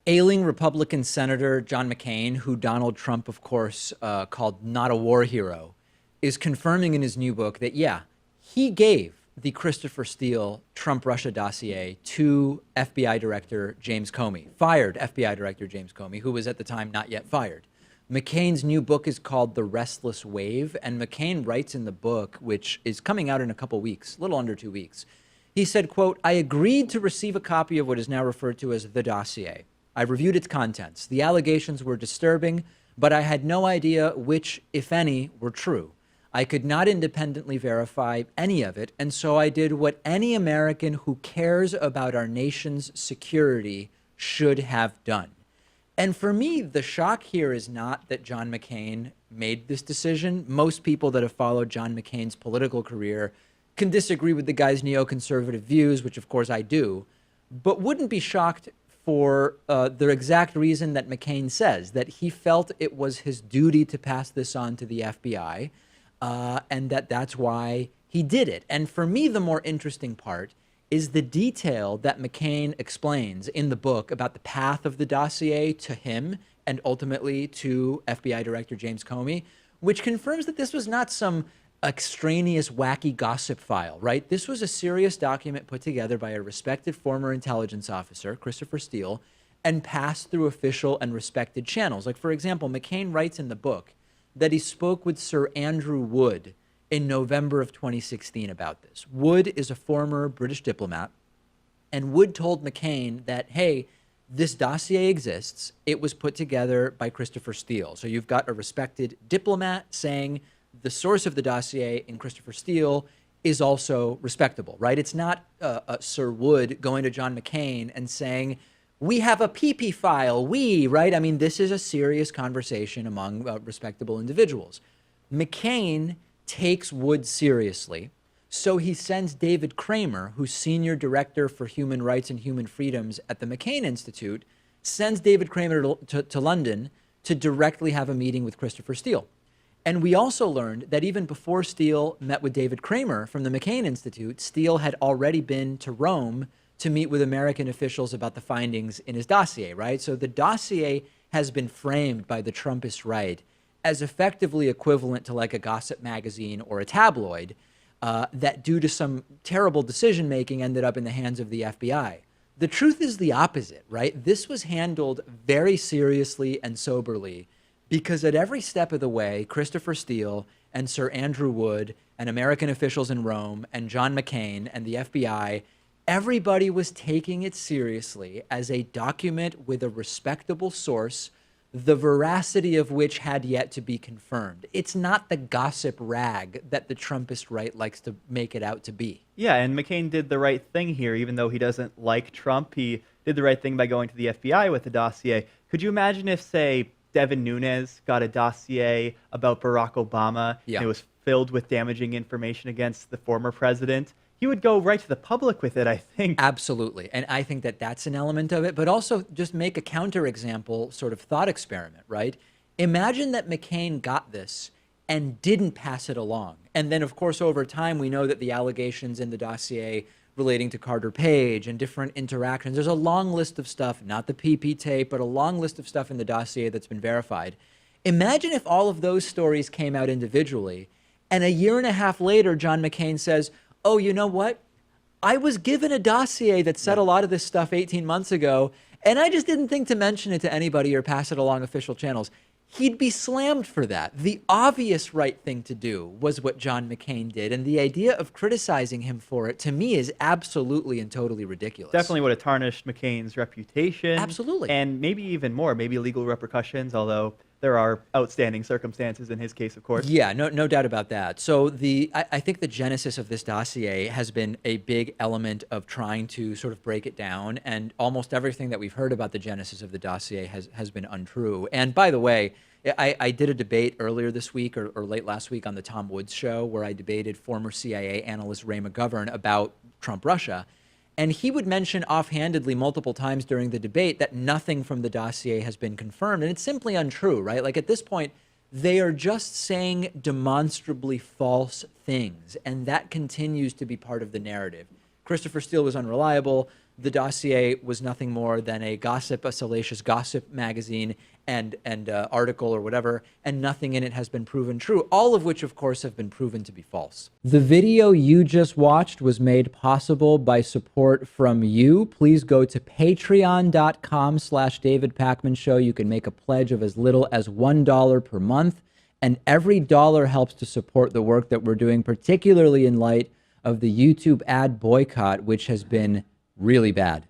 Ailing Republican Senator John McCain, who Donald Trump, of course, called not a war hero, is confirming in his new book that, yeah, he gave the Christopher Steele Trump Russia dossier to FBI Director James Comey, fired FBI Director James Comey, who was at the time not yet fired. McCain's new book is called The Restless Wave, and McCain writes in the book, which is coming out in a couple weeks, a little under 2 weeks, he said, quote, "I agreed to receive a copy of what is now referred to as the dossier. I reviewed its contents. The allegations were disturbing, but I had no idea which, if any, were true. I could not independently verify any of it, and so I did what any American who cares about our nation's security should have done." And for me, the shock here is not that John McCain made this decision. Most people that have followed John McCain's political career can disagree with the guy's neoconservative views, which of course I do, but wouldn't be shocked for the exact reason that McCain says, that he felt it was his duty to pass this on to the FBI, and that's why he did it. And for me, the more interesting part is the detail that McCain explains in the book about the path of the dossier to him and ultimately to FBI Director James Comey, which confirms that this was not some extraneous, wacky gossip file, right? This was a serious document put together by a respected former intelligence officer, Christopher Steele, and passed through official and respected channels. Like, for example, McCain writes in the book that he spoke with Sir Andrew Wood in November of 2016 about this. Wood is a former British diplomat, and Wood told McCain that, hey, this dossier exists. It was put together by Christopher Steele. So you've got a respected diplomat saying the source of the dossier in Christopher Steele is also respectable, right? It's not Sir Wood going to John McCain and saying, we have a PP file, right? I mean, this is a serious conversation among respectable individuals. McCain takes Wood seriously, so he sends David Kramer, who's Senior Director for Human Rights and Human Freedoms at the McCain Institute, sends David Kramer to London to directly have a meeting with Christopher Steele. And we also learned that even before Steele met with David Kramer from the McCain Institute, Steele had already been to Rome to meet with American officials about the findings in his dossier, right? So the dossier has been framed by the Trumpist right as effectively equivalent to like a gossip magazine or a tabloid that, due to some terrible decision-making, ended up in the hands of the FBI. The truth is the opposite, right? This was handled very seriously and soberly because at every step of the way, Christopher Steele and Sir Andrew Wood and American officials in Rome and John McCain and the FBI, everybody was taking it seriously as a document with a respectable source, the veracity of which had yet to be confirmed. It's not the gossip rag that the Trumpist right likes to make it out to be. Yeah, and McCain did the right thing here, even though he doesn't like Trump. He did the right thing by going to the FBI with the dossier. Could you imagine if, say, Devin Nunes got a dossier about Barack Obama and it was filled with damaging information against the former president? He would go right to the public with it, I think. Absolutely. And I think that that's an element of it, but also just make a counterexample sort of thought experiment, right? Imagine that McCain got this and didn't pass it along. And then, of course, over time, we know that the allegations in the dossier relating to Carter Page and different interactions, there's a long list of stuff, not the PP tape, but a long list of stuff in the dossier that's been verified. Imagine if all of those stories came out individually, and a year and a half later, John McCain says, oh, you know what? I was given a dossier that said a lot of this stuff 18 months ago, and I just didn't think to mention it to anybody or pass it along official channels. He'd be slammed for that. The obvious right thing to do was what John McCain did, and the idea of criticizing him for it, to me, is absolutely and totally ridiculous. Definitely would have tarnished McCain's reputation. Absolutely. And maybe even more, maybe legal repercussions, although there are outstanding circumstances in his case, of course. Yeah, no doubt about that. So I think the genesis of this dossier has been a big element of trying to sort of break it down, and almost everything that we've heard about the genesis of the dossier has been untrue. And by the way, I did a debate earlier this week or late last week on the Tom Woods show where I debated former CIA analyst Ray McGovern about Trump Russia. And he would mention offhandedly multiple times during the debate that nothing from the dossier has been confirmed. And it's simply untrue, right? Like at this point, they are just saying demonstrably false things. And that continues to be part of the narrative. Christopher Steele was unreliable. the Dossier was nothing more than a salacious gossip magazine and article or whatever, and nothing in it has been proven true, all of which, of course, have been proven to be false. The video you just watched was made possible by support from you. Please go to patreon.com/David Pakman Show. You can make a pledge of as little as $1 per month, and every dollar helps to support the work that we're doing, particularly in light of the YouTube ad boycott, which has been really bad.